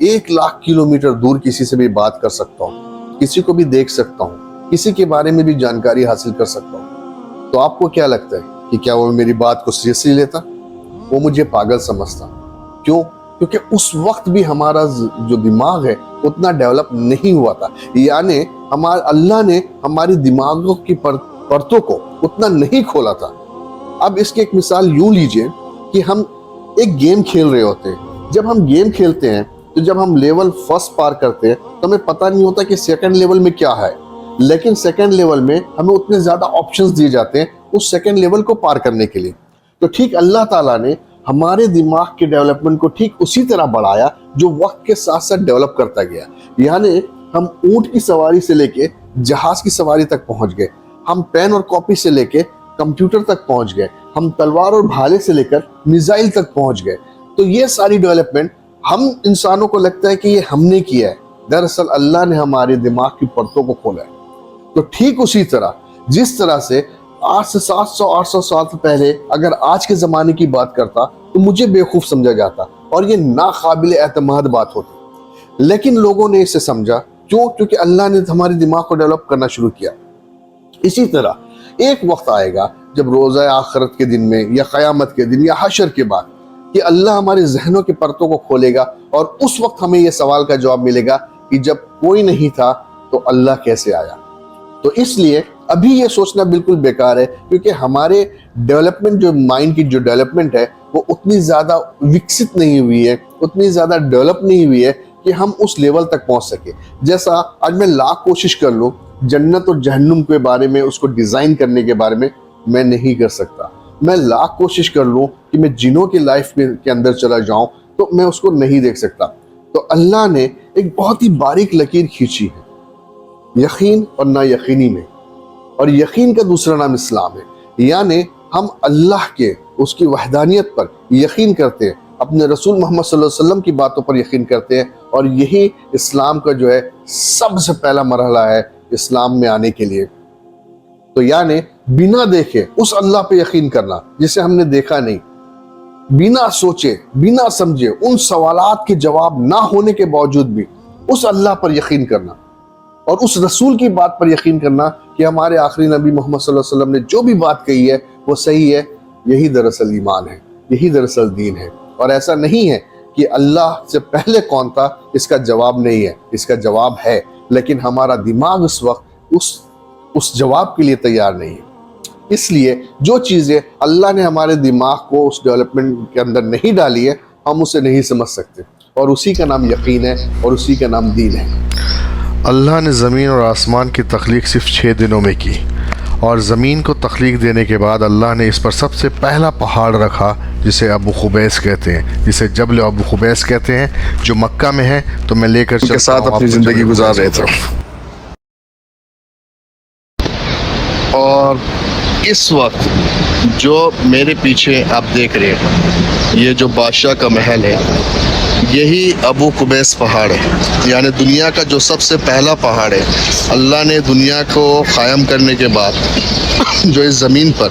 1,00,000 kilometre دور کسی سے بھی بات کر سکتا ہوں، کسی کو بھی دیکھ سکتا ہوں، کسی کے بارے میں بھی جانکاری حاصل کر سکتا ہوں، تو آپ کو کیا لگتا ہے کہ کیا وہ میری بات کو سیریسلی لیتا؟ وہ مجھے پاگل سمجھتا۔ کیوں؟ کیونکہ اس وقت بھی ہمارا جو دماغ ہے اتنا ڈیولپ نہیں ہوا تھا، یعنی اللہ نے ہماری دماغوں کی پرتوں کو اتنا نہیں کھولا تھا۔ اب اس کی ایک مثال یوں لیجئے کہ ہم ایک گیم کھیل رہے ہوتے ہیں۔ جب ہم گیم کھیلتے ہیں تو جب ہم لیول فرسٹ پار کرتے ہیں تو ہمیں پتہ نہیں ہوتا کہ سیکنڈ لیول میں کیا ہے، لیکن سیکنڈ لیول میں ہمیں اتنے زیادہ آپشنز دیے جاتے ہیں اس سیکنڈ لیول کو پار کرنے کے لیے۔ تو ٹھیک اللہ تعالیٰ نے ہمارے دماغ کے ڈیولپمنٹ کو ٹھیک اسی طرح بڑھایا جو وقت کے ساتھ ساتھ ڈیولپ کرتا گیا، یعنی ہم اونٹ کی سواری سے لے کے جہاز کی سواری تک پہنچ گئے، ہم پین اور کاپی سے لے کے کمپیوٹر تک پہنچ گئے، ہم تلوار اور بھالے سے لے کر میزائل تک پہنچ گئے۔ تو یہ ساری ڈیولپمنٹ ہم انسانوں کو لگتا ہے کہ یہ ہم نے کیا ہے، دراصل اللہ نے ہمارے دماغ کی پرتوں کو کھولا ہے۔ تو ٹھیک اسی طرح جس طرح سے 800 سال پہلے اگر آج کے زمانے کی بات کرتا تو مجھے بیوقوف سمجھا جاتا اور یہ ناقابل اعتماد بات ہوتی، لیکن لوگوں نے اسے سمجھا۔ کیوں؟ کیونکہ اللہ نے ہمارے دماغ کو ڈیولپ کرنا شروع کیا۔ اسی طرح ایک وقت آئے گا جب روزہ آخرت کے دن میں یا قیامت کے دن یا حشر کے بعد کہ اللہ ہمارے ذہنوں کے پرتوں کو کھولے گا، اور اس وقت ہمیں یہ سوال کا جواب ملے گا کہ جب کوئی نہیں تھا تو اللہ کیسے آیا۔ تو اس لیے ابھی یہ سوچنا بالکل بیکار ہے، کیونکہ ہمارے ڈیولپمنٹ جو مائنڈ کی جو ڈیولپمنٹ ہے وہ اتنی زیادہ وکست نہیں ہوئی ہے، اتنی زیادہ ڈیولپ نہیں ہوئی ہے کہ ہم اس لیول تک پہنچ سکے۔ جیسا آج میں لاکھ کوشش کر لوں جنت اور جہنم کے بارے میں، اس کو ڈیزائن کرنے کے بارے میں نہیں کر سکتا۔ میں لاکھ کوشش کر لوں کہ میں جنوں کی لائف کے اندر چلا جاؤں تو میں اس کو نہیں دیکھ سکتا۔ تو اللہ نے ایک بہت ہی باریک لکیر کھینچی ہے یقین اور نا یقینی میں، اور یقین کا دوسرا نام اسلام ہے، یعنی ہم اللہ کے اس کی وحدانیت پر یقین کرتے ہیں، اپنے رسول محمد صلی اللہ علیہ وسلم کی باتوں پر یقین کرتے ہیں، اور یہی اسلام کا جو ہے سب سے پہلا مرحلہ ہے اسلام میں آنے کے لیے۔ تو یعنی بنا دیکھے اس اللہ پہ یقین کرنا جسے ہم نے دیکھا نہیں، بنا سوچے بنا سمجھے ان سوالات کے جواب نہ ہونے کے باوجود بھی اس اللہ پر یقین کرنا، اور اس رسول کی بات پر یقین کرنا کہ ہمارے آخری نبی محمد صلی اللہ علیہ وسلم نے جو بھی بات کہی ہے وہ صحیح ہے، یہی دراصل ایمان ہے، یہی دراصل دین ہے۔ اور ایسا نہیں ہے کہ اللہ سے پہلے کون تھا، اس کا جواب نہیں ہے، اس کا جواب ہے، لیکن ہمارا دماغ اس وقت اس جواب کے لیے تیار نہیں ہے۔ اس لیے جو چیزیں اللہ نے ہمارے دماغ کو اس ڈیولپمنٹ کے اندر نہیں ڈالی ہے ہم اسے نہیں سمجھ سکتے، اور اسی کا نام یقین ہے اور اسی کا نام دین ہے۔ اللہ نے زمین اور آسمان کی تخلیق صرف 6 دنوں میں کی، اور زمین کو تخلیق دینے کے بعد اللہ نے اس پر سب سے پہلا پہاڑ رکھا جسے ابو قبیس کہتے ہیں، جسے جبل ابو قبیس کہتے ہیں، جو مکہ میں ہے۔ تو میں لے کر کے ساتھ اپنی زندگی گزار رہے تھے، اور اس وقت جو میرے پیچھے آپ دیکھ رہے ہیں یہ جو بادشاہ کا محل ہے یہی ابو قبیس پہاڑ ہے، یعنی دنیا کا جو سب سے پہلا پہاڑ ہے۔ اللہ نے دنیا کو قائم کرنے کے بعد جو اس زمین پر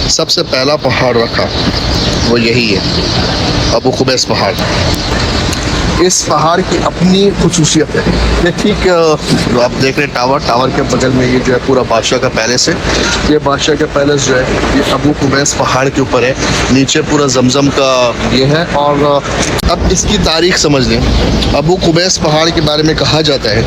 سب سے پہلا پہاڑ رکھا وہ یہی ہے، ابو قبیس پہاڑ۔ اس پہاڑ کی اپنی خصوصیت ہے، یہ ٹھیک جو آپ دیکھ رہے ہیں ٹاور کے بغل میں یہ جو ہے پورا بادشاہ کا پیلس ہے۔ یہ بادشاہ کا پیلس جو ہے یہ ابو قبیس پہاڑ کے اوپر ہے، نیچے پورا زمزم کا یہ ہے۔ اور اب اس کی تاریخ سمجھ لیں، ابو قبیس پہاڑ کے بارے میں کہا جاتا ہے،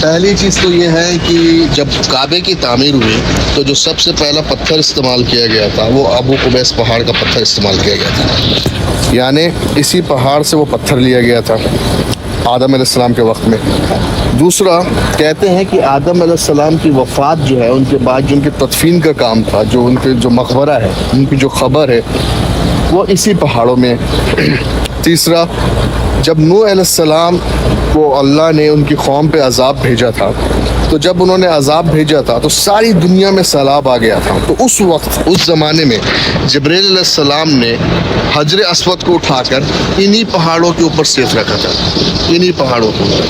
پہلی چیز تو یہ ہے کہ جب کعبے کی تعمیر ہوئی تو جو سب سے پہلا پتھر استعمال کیا گیا تھا وہ ابو قبیس پہاڑ کا پتھر استعمال کیا گیا تھا، یعنی اسی پہاڑ سے وہ پتھر لیا گیا تھا آدم علیہ السلام کے وقت میں۔ دوسرا کہتے ہیں کہ آدم علیہ السلام کی وفات جو ہے ان کے بعد جو ان کی تدفین کا کام تھا، جو ان کے جو مقبرہ ہے، ان کی جو خبر ہے وہ اسی پہاڑوں میں۔ تیسرا، جب نوح علیہ السلام کو اللہ نے ان کی قوم پہ عذاب بھیجا تھا تو جب انہوں نے عذاب بھیجا تھا تو ساری دنیا میں سیلاب آ گیا تھا، تو اس وقت اس زمانے میں جبرائیل علیہ السلام نے حجر اسود کو اٹھا کر انہی پہاڑوں کے اوپر سیف رکھا تھا، انہی پہاڑوں کے اوپر۔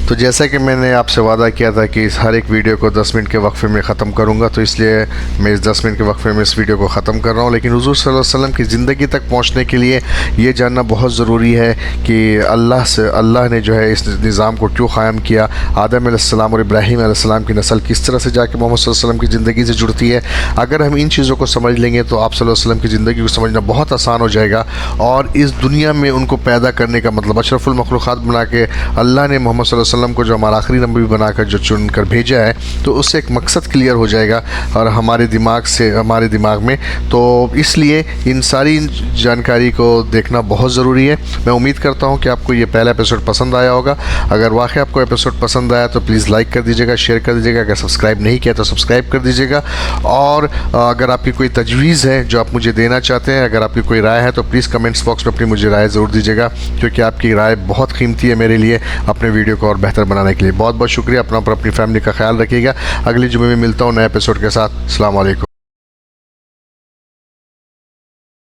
تو جیسا کہ میں نے آپ سے وعدہ کیا تھا کہ اس ہر ایک ویڈیو کو 10 منٹ کے وقفے میں ختم کروں گا، تو اس لیے میں اس 10 منٹ کے وقفے میں اس ویڈیو کو ختم کر رہا ہوں۔ لیکن حضور صلی اللہ علیہ وسلم کی زندگی تک پہنچنے کے لیے یہ جاننا بہت ضروری ہے کہ اللہ نے جو ہے اس نظام کو کیوں قائم کیا، آدم علیہ السلام اور ابراہیم علیہ السلام کی نسل کس طرح سے جا کے محمد صلی اللہ علیہ وسلم کی زندگی سے جڑتی ہے۔ اگر ہم ان چیزوں کو سمجھ لیں گے تو آپ صلی اللہ علیہ وسلم کی زندگی کو سمجھنا بہت آسان ہو جائے گا، اور اس دنیا میں ان کو پیدا کرنے کا مطلب اشرف المخلوقات بنا کے اللہ نے محمد صلی اللہ علیہ وسلم کو جو ہمارا آخری نبی بنا کر جو چن کر بھیجا ہے، تو اس سے ایک مقصد کلیئر ہو جائے گا اور ہمارے دماغ میں۔ تو اس لیے ان ساری جانکاری کو دیکھنا بہت ضروری ہے۔ میں امید کرتا ہوں کہ آپ کو یہ پہلا ایپیسوڈ پسند آیا ہوگا۔ اگر واقعی آپ کو ایپیسوڈ پسند آیا تو پلیز لائک کر دیجیے گا، شیئر کر دیجیے گا، اگر سبسکرائب نہیں کیا تو سبسکرائب کر دیجیے گا، اور اگر آپ کی کوئی تجویز ہے جو آپ مجھے دینا چاہتے ہیں، اگر آپ کی کوئی رائے ہے تو پلیز کمنٹس باکس میں اپنی مجھے رائے ضرور دیجیے گا، کیونکہ آپ کی رائے بہت قیمتی ہے میرے لیے اپنے ویڈیو کو اور بہتر بنانے کے لیے۔ بہت بہت شکریہ، اپنا اور اپنی فیملی کا خیال رکھیے گا۔ اگلی جمعے میں ملتا ہوں نئے ایپیسوڈ کے ساتھ۔ السلام علیکم۔